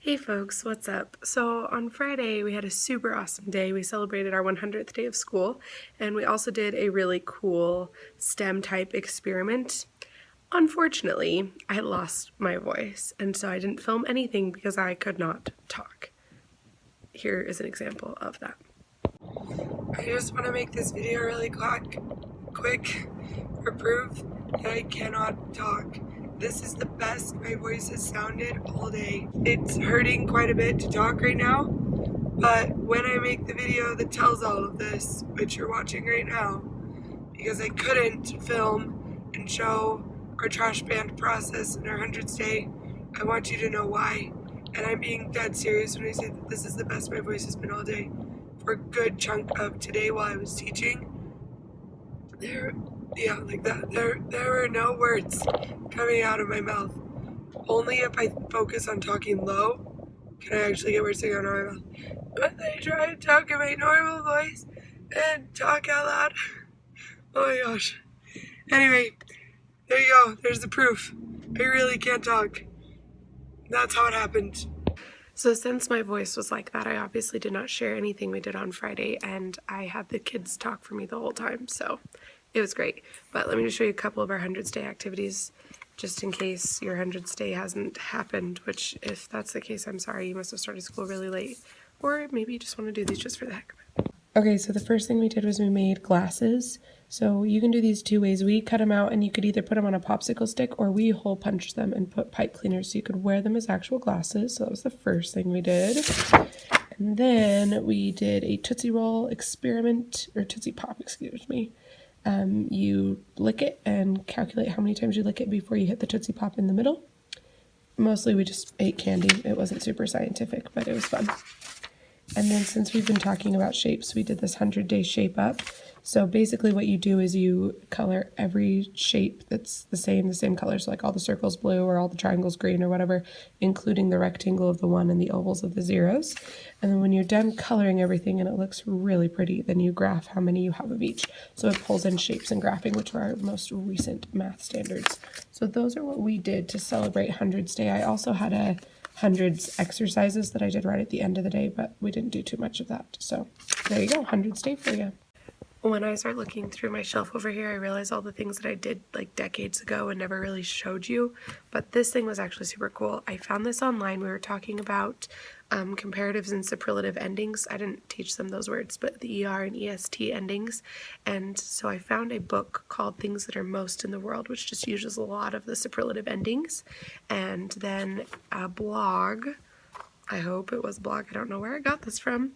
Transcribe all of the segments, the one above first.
Hey folks, what's up? So on Friday we had a super awesome day. We celebrated our 100th day of school, and we also did a really cool STEM type experiment. Unfortunately, I lost my voice, and so I didn't film anything because I could not talk. Here is an example of that. I just want to make this video really quick for proof that I cannot talk. This is the best my voice has sounded all day. It's hurting quite a bit to talk right now, but when I make the video that tells all of this, which you're watching right now, because I couldn't film and show our trash band process in our 100th day, I want you to know why. And I'm being dead serious when I say that this is the best my voice has been all day. For a good chunk of today while I was teaching, there were no words coming out of my mouth. Only if I focus on talking low can I actually get words to go out of my mouth. But I try to talk in my normal voice and talk out loud. Oh my gosh. Anyway, there you go. There's the proof. I really can't talk. That's how it happened. So since my voice was like that, I obviously did not share anything we did on Friday, and I had the kids talk for me the whole time, so it was great. But let me just show you a couple of our 100th day activities, just in case your 100th day hasn't happened, which if that's the case, I'm sorry, you must have started school really late. Or maybe you just want to do these just for the heck of it. Okay, so the first thing we did was we made glasses. So you can do these two ways. We cut them out and you could either put them on a popsicle stick or we hole punched them and put pipe cleaners so you could wear them as actual glasses. So that was the first thing we did. And then we did a Tootsie Roll experiment, or Tootsie Pop, excuse me. You lick it and calculate how many times you lick it before you hit the Tootsie Pop in the middle. Mostly we just ate candy. It wasn't super scientific, but it was fun. And then since we've been talking about shapes, we did this 100-day shape up. So basically what you do is you color every shape that's the same color. So like all the circles blue or all the triangles green or whatever, including the rectangle of the 1 and the ovals of the 0s. And then when you're done coloring everything and it looks really pretty, then you graph how many you have of each. So it pulls in shapes and graphing, which are our most recent math standards. So those are what we did to celebrate 100th Day. I also had a hundreds exercises that I did right at the end of the day, but we didn't do too much of that. So there you go, 100th Day for you. When I start looking through my shelf over here, I realize all the things that I did like decades ago and never really showed you, but this thing was actually super cool. I found this online. We were talking about comparatives and superlative endings. I didn't teach them those words, but the ER and EST endings. And so I found a book called Things That Are Most in the World, which just uses a lot of the superlative endings. And then a blog, I hope it was a blog, I don't know where I got this from,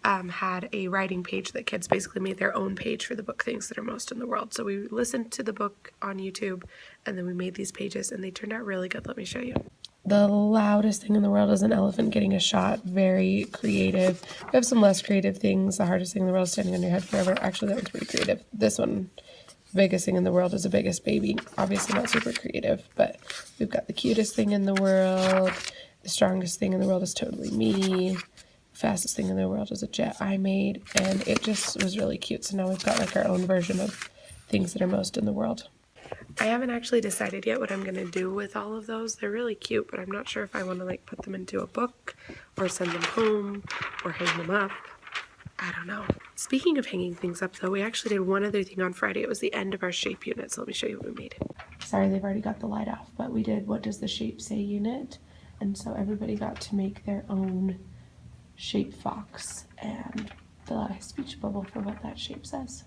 had a writing page that kids basically made their own page for the book Things That Are Most in the World. So we listened to the book on YouTube and then we made these pages and they turned out really good. Let me show you. The loudest thing in the world is an elephant getting a shot. Very creative. We have some less creative things. The hardest thing in the world is standing on your head forever. Actually, that one's pretty creative. This one, the biggest thing in the world is the biggest baby. Obviously not super creative, but we've got the cutest thing in the world. The strongest thing in the world is totally me. The fastest thing in the world is a jet I made. And it just was really cute. So now we've got like our own version of things that are most in the world. I haven't actually decided yet what I'm going to do with all of those. They're really cute, but I'm not sure if I want to like put them into a book or send them home or hang them up. I don't know. Speaking of hanging things up though, we actually did one other thing on Friday. It was the end of our shape unit, so let me show you what we made. Sorry, they've already got the light off, but we did What Does the Shape Say unit. And so everybody got to make their own shape fox and fill out a speech bubble for what that shape says.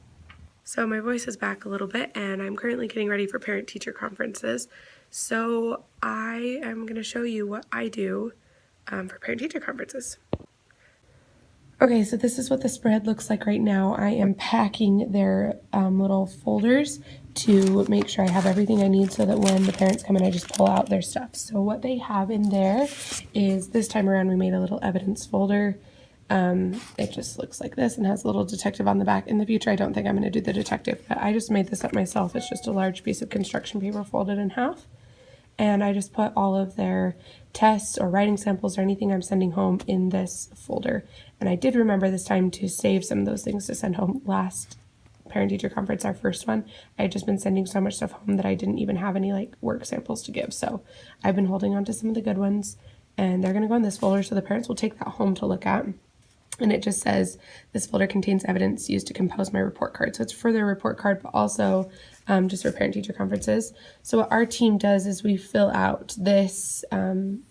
So my voice is back a little bit and I'm currently getting ready for parent-teacher conferences. So I am going to show you what I do for parent-teacher conferences. Okay, so this is what the spread looks like right now. I am packing their little folders to make sure I have everything I need so that when the parents come in, I just pull out their stuff. So what they have in there is, this time around we made a little evidence folder. It just looks like this and has a little detective on the back. In the future, I don't think I'm going to do the detective, but I just made this up myself. It's just a large piece of construction paper folded in half. And I just put all of their tests or writing samples or anything I'm sending home in this folder. And I did remember this time to save some of those things to send home. Last parent-teacher conference, our first one, I had just been sending so much stuff home that I didn't even have any like work samples to give. So I've been holding on to some of the good ones. and they're going to go in this folder, so the parents will take that home to look at. And it just says, this folder contains evidence used to compose my report card. So it's for their report card, but also just for parent-teacher conferences. So what our team does is we fill out this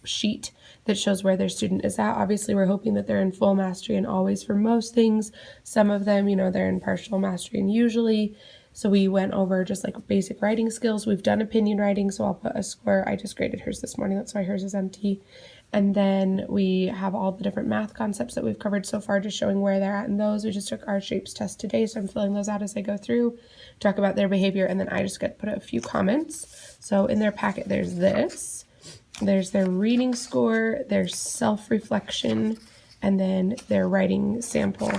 sheet that shows where their student is at. Obviously, we're hoping that they're in full mastery and always for most things. Some of them, they're in partial mastery and usually. So we went over just like basic writing skills. We've done opinion writing, so I'll put a square. I just graded hers this morning. That's why hers is empty. And then we have all the different math concepts that we've covered so far, just showing where they're at in those. We just took our shapes test today, so I'm filling those out as I go through, talk about their behavior, and then I just get to put a few comments. So in their packet, there's this. There's their reading score, their self-reflection, and then their writing sample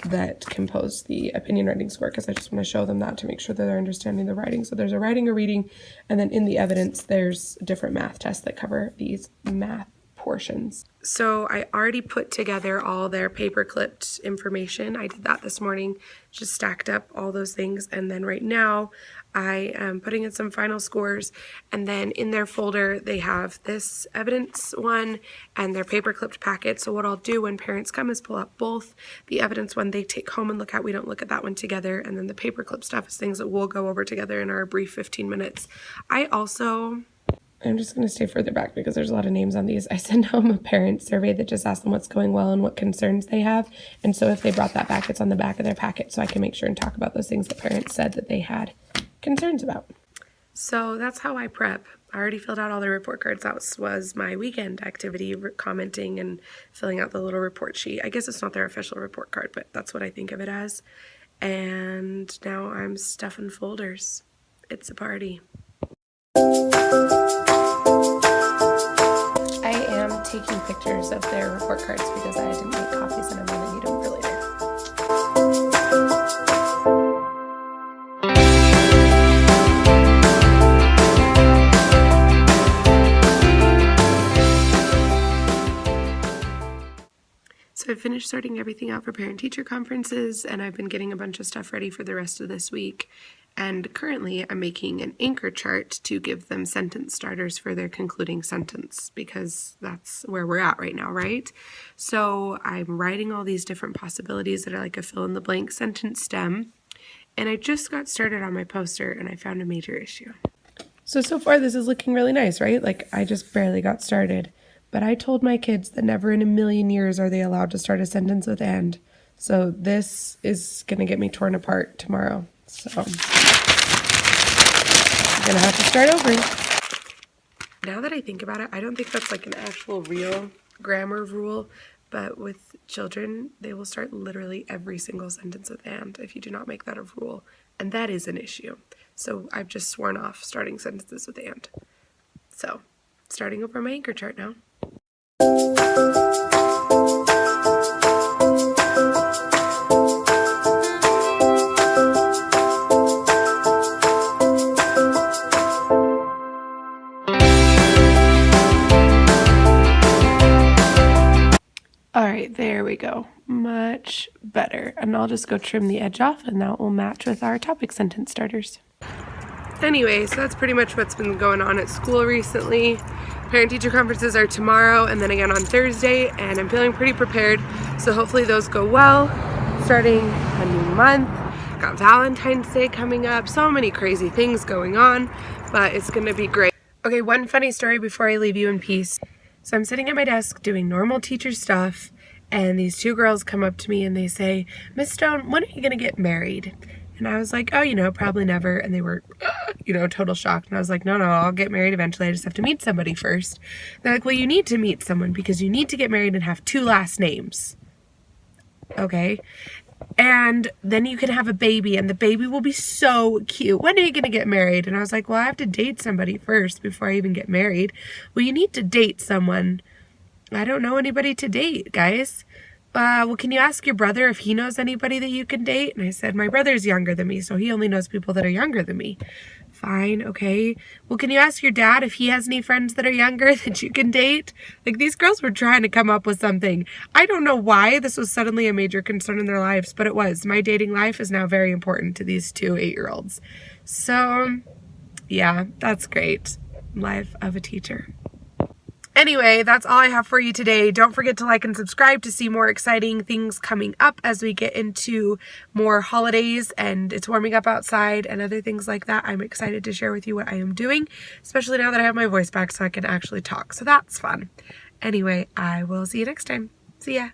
that compose the opinion writing score, because I just want to show them that to make sure that they're understanding the writing. So there's a writing, a reading, and then in the evidence there's different math tests that cover these math portions. So I already put together all their paper clipped information. I did that this morning, just stacked up all those things, and then right now I am putting in some final scores, and then in their folder they have this evidence one and their paper clipped packet. So what I'll do when parents come is pull up both the evidence one they take home and look at. We don't look at that one together, and then the paper clip stuff is things that we'll go over together in our brief 15 minutes. I'm just going to stay further back because there's a lot of names on these. I send home a parent survey that just asks them what's going well and what concerns they have. And so if they brought that back, it's on the back of their packet, so I can make sure and talk about those things that parents said that they had concerns about. So that's how I prep. I already filled out all the report cards. That was my weekend activity, commenting and filling out the little report sheet. I guess it's not their official report card, but that's what I think of it as. And now I'm stuffing folders. It's a party. I am taking pictures of their report cards because I didn't make copies and I'm going to need them for later. So I finished sorting everything out for parent-teacher conferences, and I've been getting a bunch of stuff ready for the rest of this week. And currently I'm making an anchor chart to give them sentence starters for their concluding sentence, because that's where we're at right now, right? So I'm writing all these different possibilities that are like a fill-in-the-blank sentence stem. And I just got started on my poster and I found a major issue. So far this is looking really nice, right? Like I just barely got started. But I told my kids that never in a million years are they allowed to start a sentence with and. So this is going to get me torn apart tomorrow. So I'm going to have to start over. Now that I think about it, I don't think that's like an actual real grammar rule. But with children, they will start literally every single sentence with and if you do not make that a rule. And that is an issue. So I've just sworn off starting sentences with and. So starting over my anchor chart now. All right, there we go. Much better. And I'll just go trim the edge off and that will match with our topic sentence starters. Anyway, so that's pretty much what's been going on at school recently. Parent-teacher conferences are tomorrow and then again on Thursday, and I'm feeling pretty prepared. So hopefully those go well. Starting a new month. Got Valentine's Day coming up. So many crazy things going on, but it's going to be great. Okay, one funny story before I leave you in peace. So I'm sitting at my desk doing normal teacher stuff, and these two girls come up to me and they say, "Miss Stone, when are you going to get married?" And I was like, "Oh, probably never." And they were, total shocked. And I was like, no, I'll get married eventually. I just have to meet somebody first. They're like, "Well, you need to meet someone because you need to get married and have 2 last names." Okay. And then you can have a baby and the baby will be so cute. "When are you going to get married?" And I was like, "Well, I have to date somebody first before I even get married." "Well, you need to date someone." "I don't know anybody to date, guys." "Well, can you ask your brother if he knows anybody that you can date?" And I said, "My brother's younger than me, so he only knows people that are younger than me." "Fine, okay." "Well, can you ask your dad if he has any friends that are younger that you can date?" Like, these girls were trying to come up with something. I don't know why this was suddenly a major concern in their lives, but it was. My dating life is now very important to these 2 8-year-olds. So, yeah, that's great. Life of a teacher. Anyway, that's all I have for you today. Don't forget to like and subscribe to see more exciting things coming up as we get into more holidays and it's warming up outside and other things like that. I'm excited to share with you what I am doing, especially now that I have my voice back so I can actually talk. So that's fun. Anyway, I will see you next time. See ya.